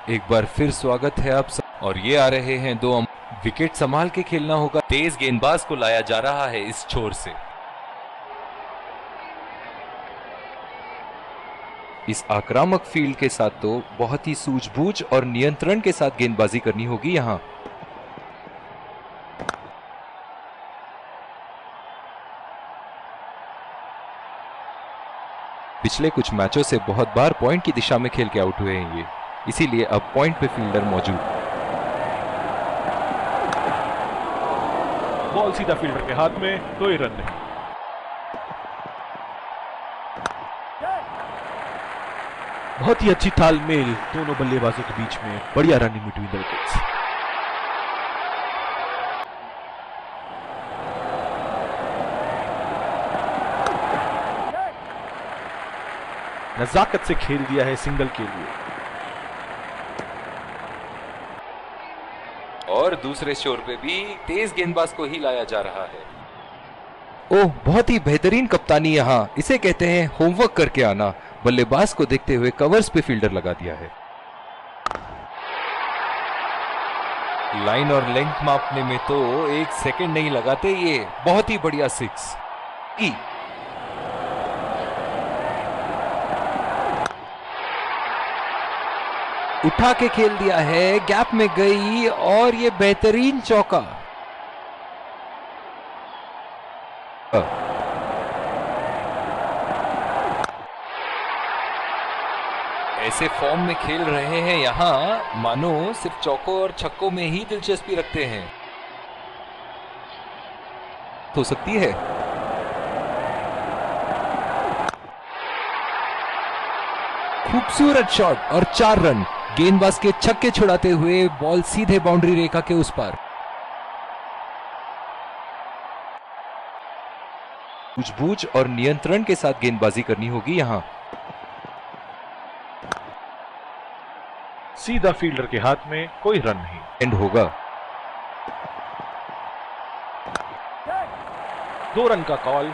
एक बार फिर स्वागत है आप सब। और ये आ रहे हैं दो विकेट संभाल के खेलना होगा। तेज गेंदबाज को लाया जा रहा है इस छोर से। इस आक्रामक फील्ड के साथ तो बहुत ही सूझबूझ और नियंत्रण के साथ गेंदबाजी करनी होगी यहां। पिछले कुछ मैचों से बहुत बार पॉइंट की दिशा में खेल के आउट हुए हैं ये, इसीलिए अब पॉइंट पे फील्डर मौजूद। बॉल सीधा फील्डर के हाथ में, कोई रन नहीं। बहुत ही अच्छी तालमेल दोनों बल्लेबाजों के बीच में, बढ़िया रनिंग बिटवीन द विकेट्स। नजाकत से खेल दिया है सिंगल के लिए। और दूसरे छोर पे भी तेज गेंदबाज को ही लाया जा रहा है। ओह, बहुत ही बेहतरीन कप्तानी यहाँ, इसे कहते हैं होमवर्क करके आना। बल्लेबाज को देखते हुए कवर्स पे फील्डर लगा दिया है। लाइन और लेंथ मापने में तो एक सेकंड नहीं लगाते ये। बहुत ही बढ़िया सिक्स की। उठा के खेल दिया है, गैप में गई और ये बेहतरीन चौका। ऐसे फॉर्म में खेल रहे हैं यहां, मानो सिर्फ चौकों और छक्कों में ही दिलचस्पी रखते हैं। हो सकती है। खूबसूरत शॉट और 4 रन। गेंदबाज के छक्के छुड़ाते हुए बॉल सीधे बाउंड्री रेखा के उस पार। सूझबूझ और नियंत्रण के साथ गेंदबाजी करनी होगी यहां। सीधा फील्डर के हाथ में, कोई रन नहीं। एंड होगा। 2 रन का कॉल।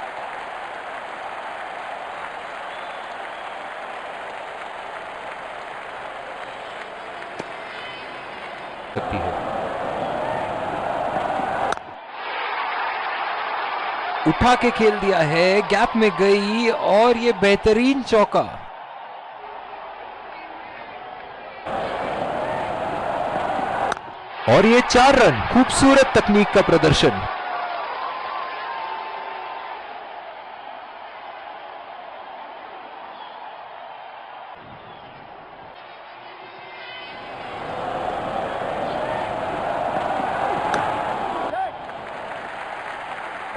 सकती है। उठा के खेल दिया है, गैप में गई और ये बेहतरीन चौका। और ये 4 रन। खूबसूरत तकनीक का प्रदर्शन।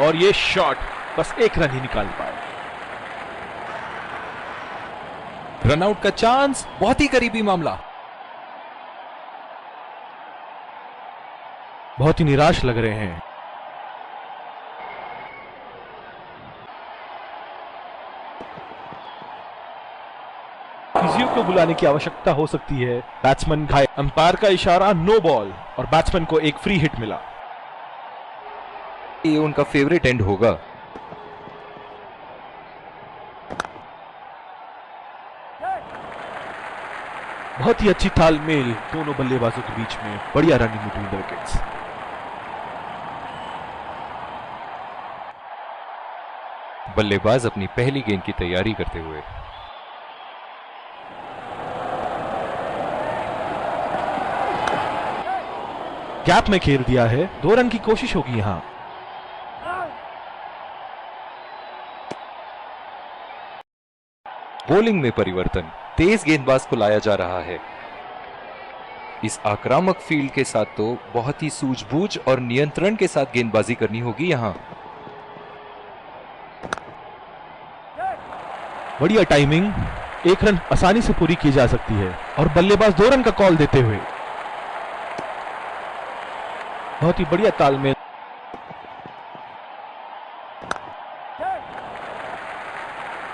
और ये शॉट बस 1 रन ही निकाल पाए। रनआउट का चांस, बहुत ही करीबी मामला। बहुत ही निराश लग रहे हैं। फिजियो को बुलाने की आवश्यकता हो सकती है। बैट्समैन घायल। अंपायर का इशारा नो बॉल और बैट्समैन को एक फ्री हिट मिला। ये उनका फेवरेट एंड होगा। बहुत ही अच्छी तालमेल दोनों बल्लेबाजों के बीच में, बढ़िया रनिंग बिटवीन द विकेट्स। बल्लेबाज अपनी पहली गेंद की तैयारी करते हुए। गैप में खेल दिया है, 2 रन की कोशिश होगी यहां। बॉलिंग में परिवर्तन। तेज गेंदबाज को लाया जा रहा है। इस आक्रामक फील्ड के साथ तो बहुत ही सूझबूझ और नियंत्रण के साथ गेंदबाजी करनी होगी यहां। बढ़िया टाइमिंग, 1 रन आसानी से पूरी की जा सकती है। और बल्लेबाज 2 रन का कॉल देते हुए। बहुत ही बढ़िया तालमेल।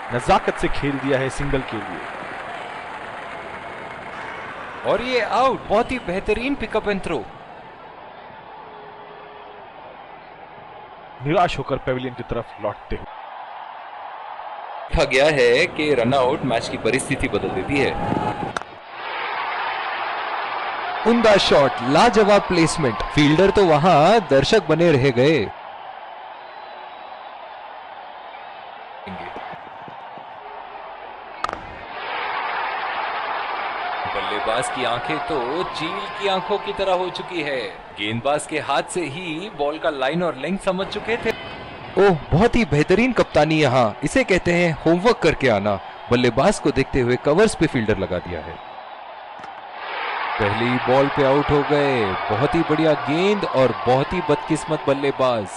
नजाकत से खेल दिया है सिंगल के लिए। और ये आउट। बहुत ही बेहतरीन पिकअप एंड थ्रो। निराश होकर पेविलियन की तरफ लौटते हुए। देखा गया है कि रनआउट मैच की परिस्थिति बदल देती है। उम्दा शॉट, लाजवाब प्लेसमेंट। फील्डर तो वहां दर्शक बने रह गए। बल्लेबाज की आंखें तो चील की आंखों की तरह हो चुकी है। गेंदबाज के हाथ से ही बॉल का लाइन और लेंथ समझ चुके थे। ओह, बहुत ही बेहतरीन कप्तानी यहाँ, इसे कहते हैं होमवर्क करके आना। बल्लेबाज को देखते हुए कवर्स पे फील्डर लगा दिया है। पहली बॉल पे आउट हो गए। बहुत ही बढ़िया गेंद और बहुत ही बदकिस्मत बल्लेबाज।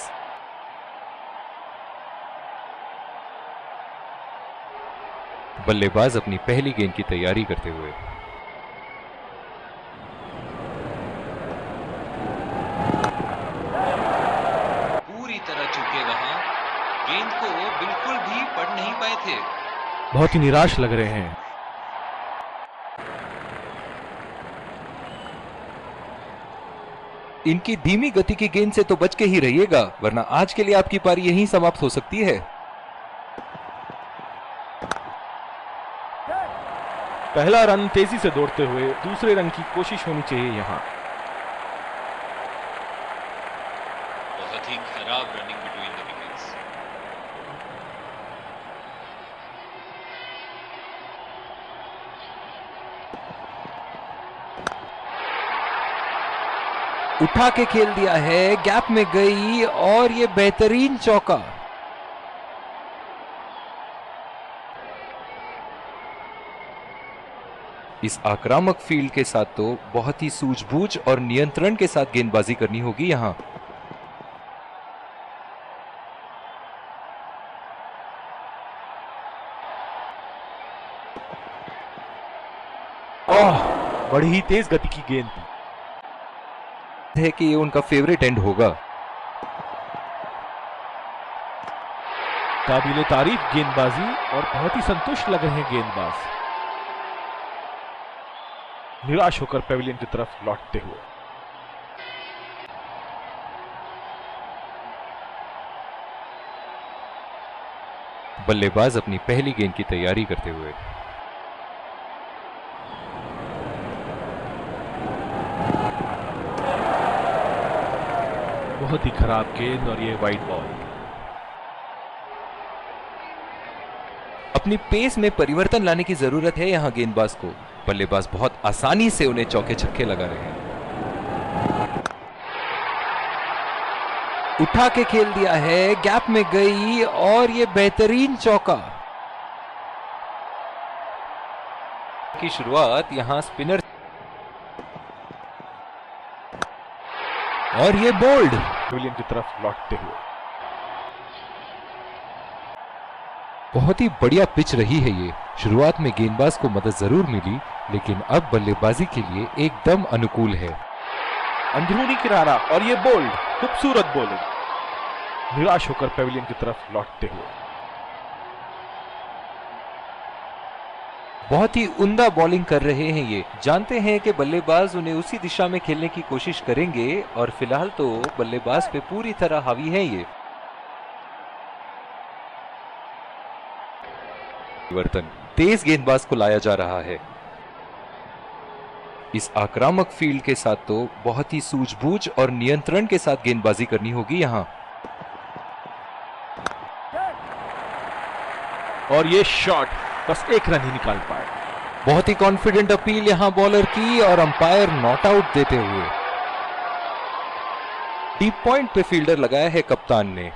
बल्लेबाज अपनी पहली गेंद की तैयारी करते हुए। पूरी तरह चूके वहां, गेंद को बिल्कुल भी पढ़ नहीं पाए थे। बहुत ही निराश लग रहे हैं। इनकी धीमी गति की गेंद से तो बच के ही रहिएगा, वरना आज के लिए आपकी पारी यहीं समाप्त हो सकती है। पहला रन तेजी से दौड़ते हुए दूसरे रन की कोशिश होनी चाहिए यहां। बहुत ही खराब रनिंग बिटवीन द विकेट्स। उठा के खेल दिया है, गैप में गई और ये बेहतरीन चौका। इस आक्रामक फील्ड के साथ तो बहुत ही सूझबूझ और नियंत्रण के साथ गेंदबाजी करनी होगी यहां। ओह, बड़ी ही तेज गति की गेंद थी। है कि ये उनका फेवरेट एंड होगा। काबिले तारीफ गेंदबाजी और बहुत ही संतुष्ट लग रहे हैं गेंदबाज, निराश होकर पेविलियन की तरफ लौटते हुए। बल्लेबाज अपनी पहली गेंद की तैयारी करते हुए। बहुत ही खराब गेंद और ये वाइड बॉल। अपनी पेस में परिवर्तन लाने की जरूरत है यहां गेंदबाज को। बल्लेबाज बहुत आसानी से उन्हें चौके छक्के लगा रहे हैं। उठा के खेल दिया है, गैप में गई और ये बेहतरीन चौका। की शुरुआत यहां स्पिनर और ये बोल्ड। पेविलियन की तरफ लौटते हुए। बहुत ही बढ़िया पिच रही है ये। शुरुआत में गेंदबाज को मदद जरूर मिली, लेकिन अब बल्लेबाजी के लिए एकदम अनुकूल है। अंदरूनी किनारा और ये बोल्ड, खूबसूरत बॉलिंग। निराश होकर पेविलियन की तरफ लौटते हुए। बहुत ही उम्दा बॉलिंग कर रहे हैं ये। जानते हैं कि बल्लेबाज उन्हें उसी दिशा में खेलने की कोशिश करेंगे और फिलहाल तो बल्लेबाज पे पूरी तरह हावी है ये। परिवर्तन, तेज गेंदबाज को लाया जा रहा है। इस आक्रामक फील्ड के साथ तो बहुत ही सूझबूझ और नियंत्रण के साथ गेंदबाजी करनी होगी यहां। और ये शॉट बस एक रन ही निकाल पाए। बहुत ही कॉन्फिडेंट अपील यहां बॉलर की और अंपायर नॉट आउट देते हुए। डीप पॉइंट पे फील्डर लगाया है कप्तान ने।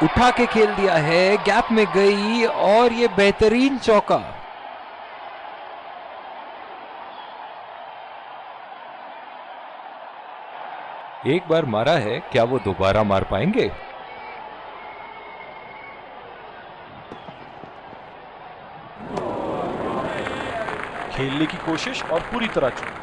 उठा के खेल दिया है, गैप में गई और ये बेहतरीन चौका। एक बार मारा है, क्या वो दोबारा मार पाएंगे? खेलने की कोशिश और पूरी तरह चूक।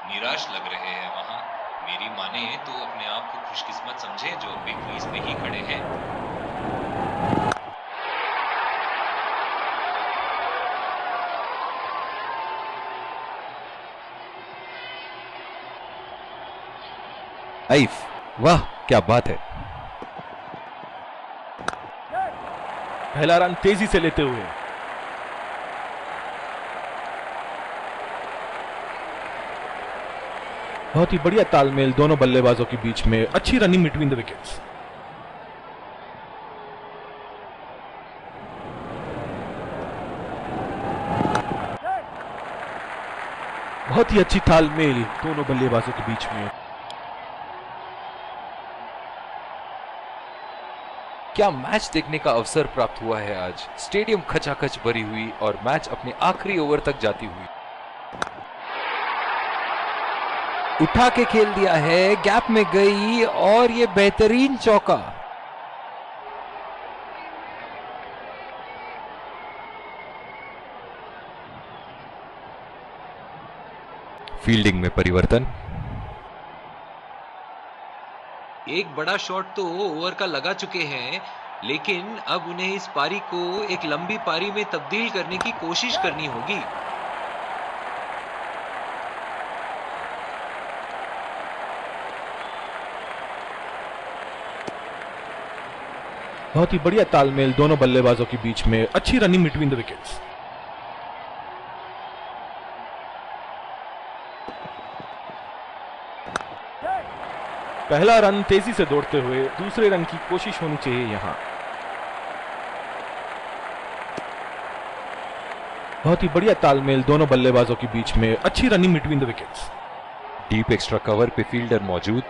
निराश लग रहे हैं वहां। मेरी माने तो अपने आप को खुशकिस्मत समझे जो बिग क्रीज में ही खड़े हैं। वाह क्या बात है। पहला रन तेजी से लेते हुए। बहुत ही बढ़िया तालमेल दोनों बल्लेबाजों के बीच में, अच्छी रनिंग बिटवीन द विकेट्स। बहुत ही अच्छी तालमेल दोनों बल्लेबाजों के बीच में। क्या मैच देखने का अवसर प्राप्त हुआ है आज। स्टेडियम खचाखच भरी हुई और मैच अपने आखिरी ओवर तक जाती हुई। उठा के खेल दिया है, गैप में गई और ये बेहतरीन चौका। फील्डिंग में परिवर्तन। एक बड़ा शॉट तो ओवर का लगा चुके हैं, लेकिन अब उन्हें इस पारी को एक लंबी पारी में तब्दील करने की कोशिश करनी होगी। बहुत ही बढ़िया तालमेल दोनों बल्लेबाजों के बीच में, अच्छी रनिंग बिटवीन द विकेट्स। पहला रन तेजी से दौड़ते हुए, दूसरे रन की कोशिश होनी चाहिए यहां। बहुत ही बढ़िया तालमेल दोनों बल्लेबाजों के बीच में, अच्छी running between the wickets. Deep extra cover पे फील्डर मौजूद।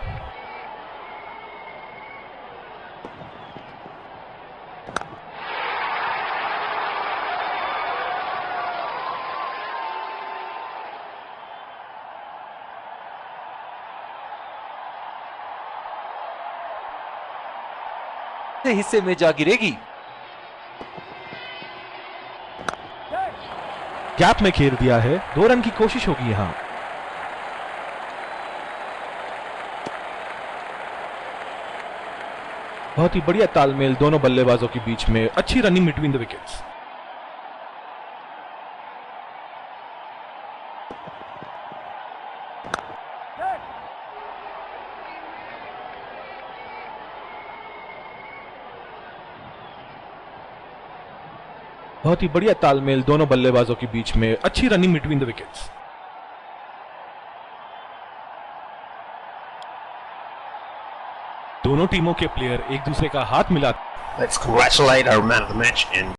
हिस्से में जा गिरेगी। गैप में घेर दिया है, 2 रन की कोशिश होगी यहां। बहुत ही बढ़िया तालमेल दोनों बल्लेबाजों के बीच में, अच्छी रनिंग बिटवीन द विकेट्स। बहुत ही बढ़िया तालमेल दोनों बल्लेबाजों के बीच में, अच्छी रनिंग बिटवीन द विकेट्स। दोनों टीमों के प्लेयर एक दूसरे का हाथ मिला। Let's congratulate our man of the match and